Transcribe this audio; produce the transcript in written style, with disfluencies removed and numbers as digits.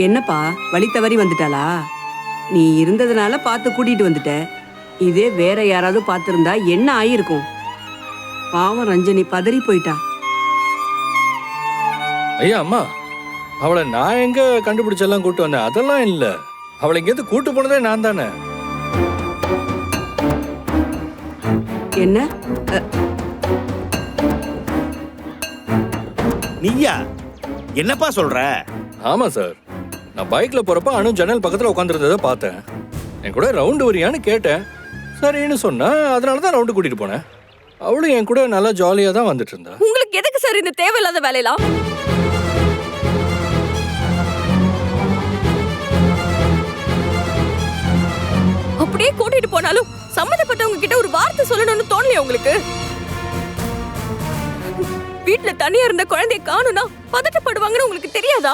என்னப்பா வழி தவறி வந்துட்டாளா? நீ இருந்ததுனால பார்த்து கூட்டிட்டு வந்துட்ட. இதே வேற யாராவது பார்த்திருந்தா என்ன ஆயிருக்கும்? பாவம் ரஞ்சனி பதறி போயிட்டா. ஐயா அம்மா, அவளை நான் எங்க கண்டுபிடிச்செல்லாம் கூட்டு வந்தேன்? அதெல்லாம் இல்ல. அவளை எங்கேயாவது கூட்டு போனதே நான் தானே. என்ன நீயா என்னப்பா சொல்ற? ஆமா சார், நான் பைக்ல போறப்ப அனு ஜன்னல் பக்கத்துல உட்காந்துருந்ததை பார்த்தேன். என் கூட ரவுண்டு வரியான்னு கேட்டேன். சரின்னு சொன்னா, அதனாலதான் ரவுண்டு கூட்டிட்டு போனேன். அவளும் என் கூட நல்லா ஜாலியா தான் வந்துட்டு இருந்தா. உங்களுக்கு எதுக்கு சார் இந்த தேவையில்லாத வேலையெல்லாம்? அப்படியே கூட்டிட்டு போனாலும் சம்மந்தப்பட்டவங்க கிட்ட ஒரு வார்த்தை சொல்லணும்னு தோணலையா உங்களுக்கு? வீட்டுல தனியா இருந்த குழந்தைய காணும்னா பதட்டப்படுவாங்கன்னு உங்களுக்கு தெரியாதா?